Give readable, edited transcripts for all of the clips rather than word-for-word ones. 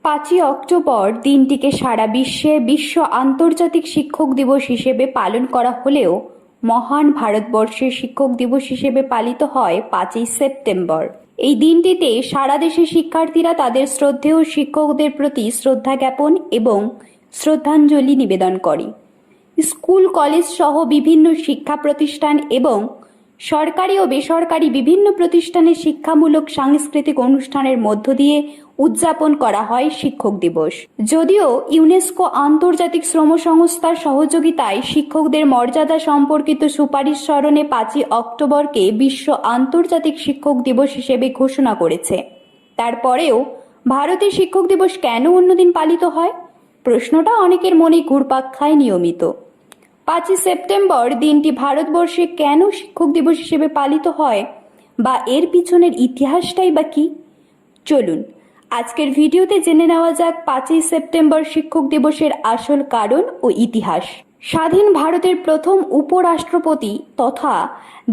5ই October দিনটিকে সারা বিশ্বে বিশ্ব আন্তর্জাতিক শিক্ষক দিবস হিসেবে পালন করা হলেও মহান ভারতবর্ষের শিক্ষক দিবস হিসেবে পালিত হয় 5ই সেপ্টেম্বর। এই দিনটিতে সারা দেশের শিক্ষার্থীরা তাদের শ্রদ্ধেয় শিক্ষকদের প্রতি শ্রদ্ধা জ্ঞাপন এবং শ্রদ্ধাঞ্জলি নিবেদন করে। স্কুল, কলেজ সহ বিভিন্ন শিক্ষা প্রতিষ্ঠান এবং সরকারি ও বেসরকারি বিভিন্ন প্রতিষ্ঠানে শিক্ষামূলক সাংস্কৃতিক অনুষ্ঠানের মধ্য দিয়ে উদযাপন করা হয় শিক্ষক দিবস। যদিও ইউনেস্কো আন্তর্জাতিক শ্রম সংস্থার সহযোগিতায় শিক্ষকদের মর্যাদা সম্পর্কিত সুপারিশ স্মরণে 5ই অক্টোবরকে বিশ্ব আন্তর্জাতিক শিক্ষক দিবস হিসেবে ঘোষণা করেছে, তারপরেও ভারতে শিক্ষক দিবস কেন অন্যদিন পালিত হয়? প্রশ্নটা অনেকের মনে ঘুরপাক খায় নিয়মিত। 5ই সেপ্টেম্বর দিনটি ভারতবর্ষে কেন শিক্ষক দিবস হিসেবে পালিত হয় বা এর পিছনের ইতিহাসটাই বা কি? চলুন আজকের ভিডিওতে জেনে নেওয়া যাক 5ই সেপ্টেম্বর শিক্ষক দিবসের আসল কারণ ও ইতিহাস। স্বাধীন ভারতের প্রথম উপরাষ্ট্রপতি তথা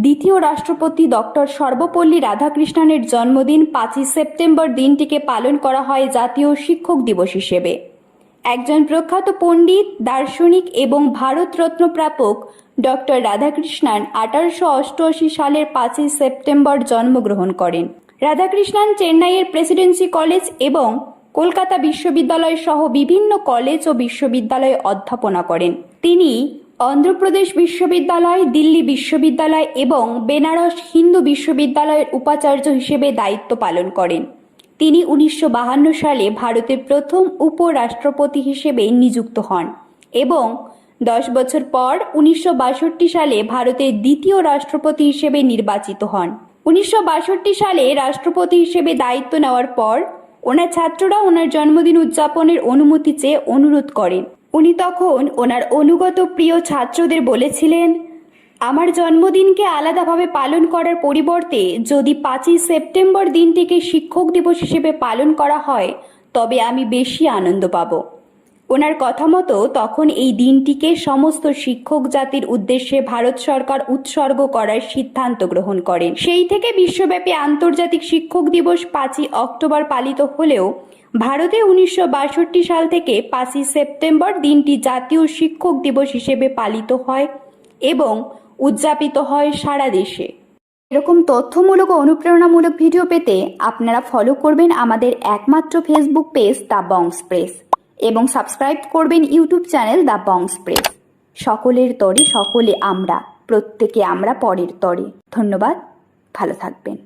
দ্বিতীয় রাষ্ট্রপতি ডক্টর সর্বপল্লী রাধাকৃষ্ণনের জন্মদিন 5ই সেপ্টেম্বর দিনটিকে পালন করা হয় জাতীয় শিক্ষক দিবস হিসেবে। একজন প্রখ্যাত পণ্ডিত, দার্শনিক এবং ভারতরত্ন প্রাপক ডক্টর রাধাকৃষ্ণন 1888 সালের 5ই সেপ্টেম্বর জন্মগ্রহণ করেন। রাধাকৃষ্ণন চেন্নাইয়ের প্রেসিডেন্সি কলেজ এবং কলকাতা বিশ্ববিদ্যালয় সহ বিভিন্ন কলেজ ও বিশ্ববিদ্যালয়ে অধ্যাপনা করেন। তিনি অন্ধ্রপ্রদেশ বিশ্ববিদ্যালয়, দিল্লি বিশ্ববিদ্যালয় এবং বেনারস হিন্দু বিশ্ববিদ্যালয়ের উপাচার্য হিসেবে দায়িত্ব পালন করেন। তিনি 1952 সালে ভারতের প্রথম উপরাষ্ট্রপতি হিসেবে নিযুক্ত হন এবং 10 বছর পর 1962 সালে ভারতের দ্বিতীয় রাষ্ট্রপতি হিসেবে নির্বাচিত হন। 1962 সালে রাষ্ট্রপতি হিসেবে দায়িত্ব নেওয়ার পর ওনার ছাত্ররা ওনার জন্মদিন উদযাপনের অনুমতি চেয়ে অনুরোধ করেন। উনি তখন ওনার অনুগত প্রিয় ছাত্রদের বলেছিলেন, আমার জন্মদিনকে আলাদাভাবে পালন করার পরিবর্তে যদি 5ই সেপ্টেম্বর দিনটিকে শিক্ষক দিবস হিসেবে পালন করা হয় তবে আমি বেশি আনন্দ পাব। ওনার কথা মতো তখন এই দিনটিকে সমস্ত শিক্ষক জাতির উদ্দেশ্যে ভারত সরকার উৎসর্গ করার সিদ্ধান্ত গ্রহণ করেন। সেই থেকে বিশ্বব্যাপী আন্তর্জাতিক শিক্ষক দিবস 5ই অক্টোবর পালিত হলেও ভারতে 1962 সাল থেকে 5ই সেপ্টেম্বর দিনটি জাতীয় শিক্ষক দিবস হিসেবে পালিত হয় এবং উদযাপিত হয় সারা দেশে। এরকম তথ্যমূলক ও অনুপ্রেরণামূলক ভিডিও পেতে আপনারা ফলো করবেন আমাদের একমাত্র ফেসবুক পেজ দ্য বংশ প্রেস এবং সাবস্ক্রাইব করবেন ইউটিউব চ্যানেল দ্য বংশ প্রেস। সকলের তরে সকলে আমরা, প্রত্যেকে আমরা পরের তরে। ধন্যবাদ, ভালো থাকবেন।